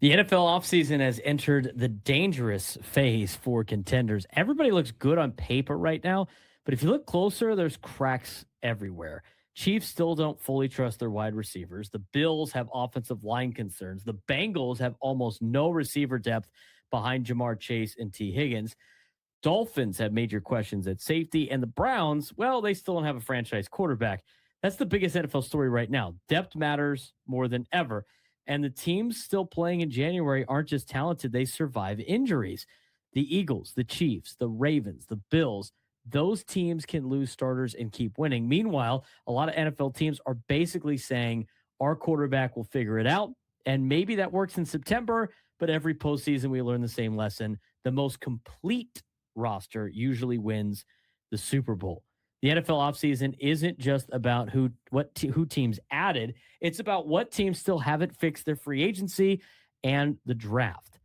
The NFL offseason has entered the dangerous phase for contenders. Everybody looks good on paper right now, but if you look closer, there's cracks everywhere. Chiefs still don't fully trust their wide receivers. The Bills have offensive line concerns. The Bengals have almost no receiver depth behind Jamar Chase and T. Higgins. Dolphins have major questions at safety. And the Browns, well, they still don't have a franchise quarterback. That's the biggest NFL story right now. Depth matters more than ever. And the teams still playing in January aren't just talented, they survive injuries. The Eagles, the Chiefs, the Ravens, the Bills, those teams can lose starters and keep winning. Meanwhile, a lot of NFL teams are basically saying our quarterback will figure it out. And maybe that works in September, but every postseason we learn the same lesson. The most complete roster usually wins the Super Bowl. The NFL offseason isn't just about who teams added. It's about what teams still haven't fixed their free agency and the draft.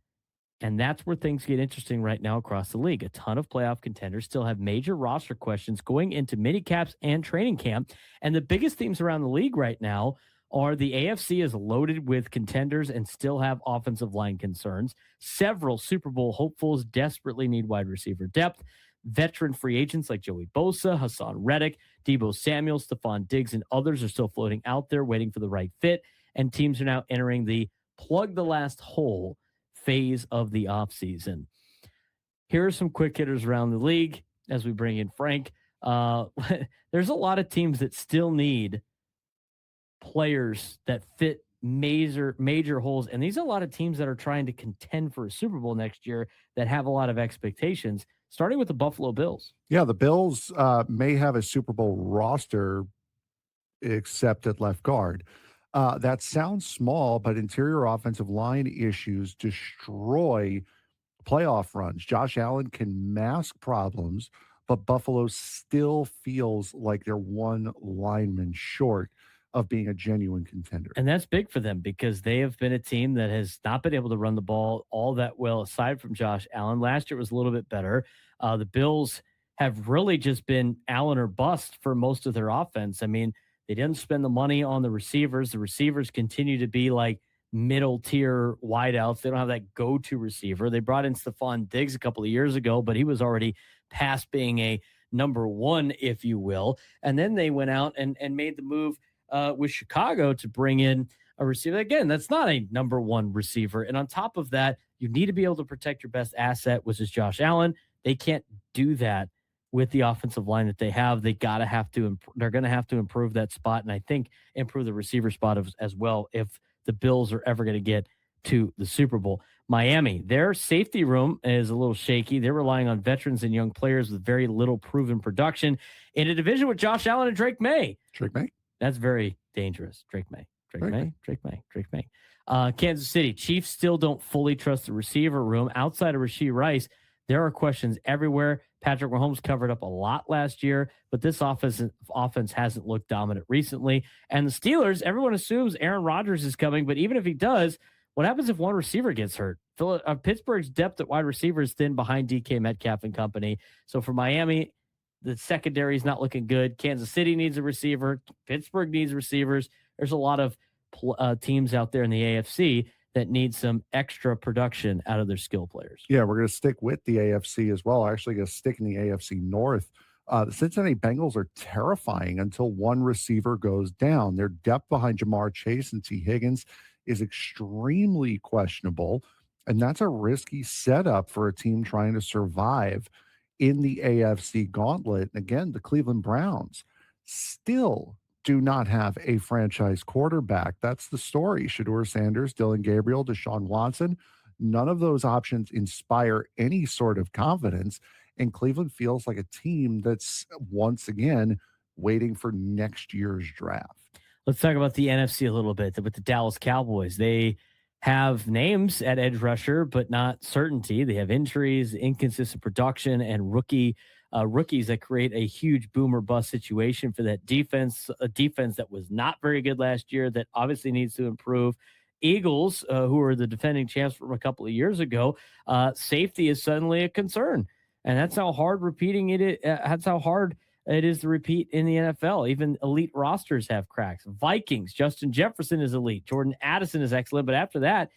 And that's where things get interesting right now across the league. A ton of playoff contenders still have major roster questions going into mini caps and training camp. And the biggest themes around the league right now are the AFC is loaded with contenders and still have offensive line concerns. Several Super Bowl hopefuls desperately need wide receiver depth. Veteran free agents like Joey Bosa, Hassan Reddick, Debo Samuel, Stephon Diggs, and others are still floating out there waiting for the right fit. And teams are now entering the plug the last hole phase of the offseason. Here are some quick hitters around the league as we bring in Frank. There's a lot of teams that still need players that fit major holes. And these are a lot of teams that are trying to contend for a Super Bowl next year that have a lot of expectations, starting with the Buffalo Bills. Yeah, the Bills may have a Super Bowl roster except at left guard. That sounds small, but interior offensive line issues destroy playoff runs. Josh Allen can mask problems, but Buffalo still feels like they're one lineman short of being a genuine contender. And that's big for them because they have been a team that has not been able to run the ball all that well, aside from Josh Allen. Last year was a little bit better. The Bills have really just been Allen or bust for most of their offense. I mean, they didn't spend the money on the receivers. The receivers continue to be like middle tier wideouts. They don't have that go-to receiver. They brought in Stephon Diggs a couple of years ago, but he was already past being a number one, if you will. And then they went out and made the move with Chicago to bring in a receiver. Again, that's not a number one receiver. And on top of that, you need to be able to protect your best asset, which is Josh Allen. They can't do that with the offensive line that they have. They're going to have to improve that spot. And I think improve the receiver spot as well if the Bills are ever going to get to the Super Bowl. Miami, their safety room is a little shaky. They're relying on veterans and young players with very little proven production in a division with Josh Allen and Drake May. That's very dangerous. Drake May. Kansas City Chiefs still don't fully trust the receiver room. Outside of Rashee Rice, there are questions everywhere. Patrick Mahomes covered up a lot last year, but this offense hasn't looked dominant recently. And the Steelers, everyone assumes Aaron Rodgers is coming, but even if he does, what happens if one receiver gets hurt? Pittsburgh's depth at wide receiver is thin behind DK Metcalf and company. So for Miami, the secondary is not looking good. Kansas City needs a receiver. Pittsburgh needs receivers. There's a lot of teams out there in the AFC that need some extra production out of their skill players. Yeah, we're going to stick with the AFC as well. Actually, going to stick in the AFC North. The Cincinnati Bengals are terrifying until one receiver goes down. Their depth behind Jamar Chase and T. Higgins is extremely questionable, and that's a risky setup for a team trying to survive in the AFC gauntlet. And again, the Cleveland Browns still do not have a franchise quarterback. That's the story. Shedeur Sanders, Dylan Gabriel, Deshaun Watson, none of those options inspire any sort of confidence. And Cleveland feels like a team that's once again waiting for next year's draft. Let's talk about the NFC a little bit with the Dallas Cowboys. They have names at edge rusher, but not certainty. They have injuries, inconsistent production, and rookies that create a huge boomer bust situation for that defense, a defense that was not very good last year that obviously needs to improve. Eagles, who are the defending champs from a couple of years ago, safety is suddenly a concern. And that's how hard that's how hard it is to repeat in the NFL. Even elite rosters have cracks. Vikings, Justin Jefferson is elite. Jordan Addison is excellent. But after that,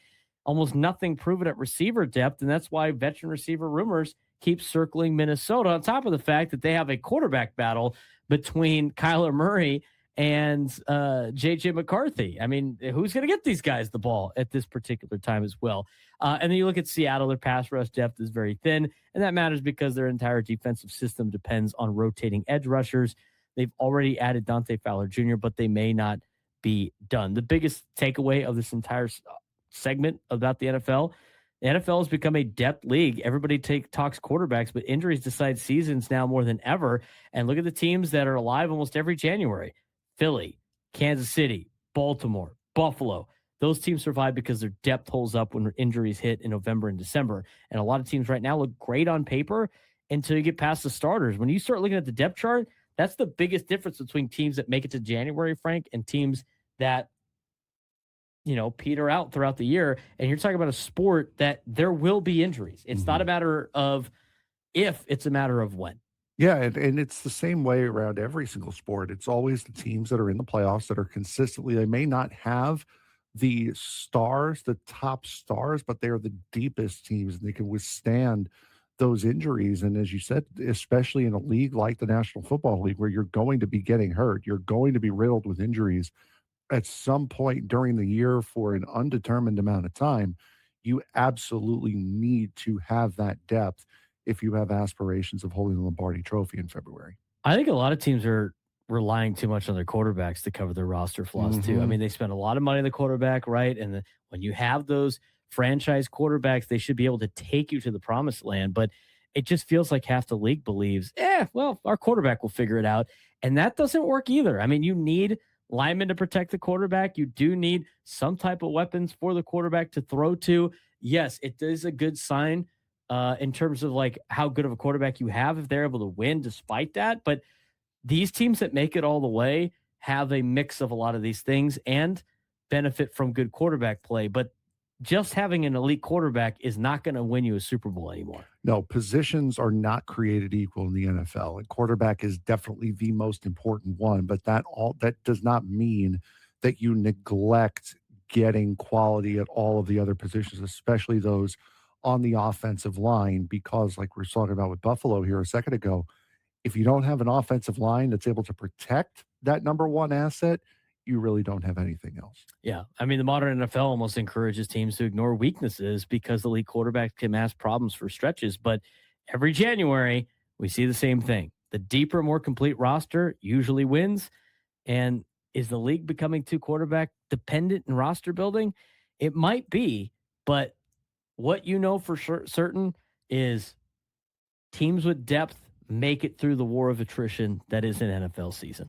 almost nothing proven at receiver depth. And that's why veteran receiver rumors keep circling Minnesota, on top of the fact that they have a quarterback battle between Kyler Murray and JJ McCarthy. I mean, who's going to get these guys the ball at this particular time as well? And then you look at Seattle, their pass rush depth is very thin, and that matters because their entire defensive system depends on rotating edge rushers. They've already added Dante Fowler Jr., but they may not be done. The biggest takeaway of this entire segment about the NFL has become a depth league. Everybody talks quarterbacks, but injuries decide seasons now more than ever. And look at the teams that are alive almost every January: Philly, Kansas City, Baltimore, Buffalo. Those teams survive because their depth holds up when injuries hit in November and December. And a lot of teams right now look great on paper until you get past the starters. When you start looking at the depth chart, that's the biggest difference between teams that make it to January, Frank, and teams that peter out throughout the year. And you're talking about a sport that there will be injuries. It's not a matter of if, it's a matter of when. Yeah, and it's the same way around every single sport. It's always the teams that are in the playoffs that are consistently, they may not have the stars, the top stars, but they are the deepest teams and they can withstand those injuries. And as you said, especially in a league like the National Football League, where you're going to be getting hurt, you're going to be riddled with injuries at some point during the year for an undetermined amount of time, you absolutely need to have that depth if you have aspirations of holding the Lombardi Trophy in February. I think a lot of teams are relying too much on their quarterbacks to cover their roster flaws too. I mean, they spend a lot of money on the quarterback, right? And when you have those franchise quarterbacks, they should be able to take you to the promised land. But it just feels like half the league believes, well, our quarterback will figure it out. And that doesn't work either. I mean, you need linemen to protect the quarterback. You do need some type of weapons for the quarterback to throw to. Yes, it is a good sign in terms of like how good of a quarterback you have if they're able to win despite that. But these teams that make it all the way have a mix of a lot of these things and benefit from good quarterback play. But just having an elite quarterback is not going to win you a Super Bowl anymore. No, positions are not created equal in the NFL, and quarterback is definitely the most important one. But that does not mean that you neglect getting quality at all of the other positions, especially those on the offensive line, because like we were talking about with Buffalo here a second ago, if you don't have an offensive line that's able to protect that number one asset, you really don't have anything else. Yeah. I mean, the modern NFL almost encourages teams to ignore weaknesses because the league quarterback can mask problems for stretches. But every January, we see the same thing. The deeper, more complete roster usually wins. And is the league becoming too quarterback dependent in roster building? It might be, but what you know for certain is teams with depth make it through the war of attrition that is an NFL season.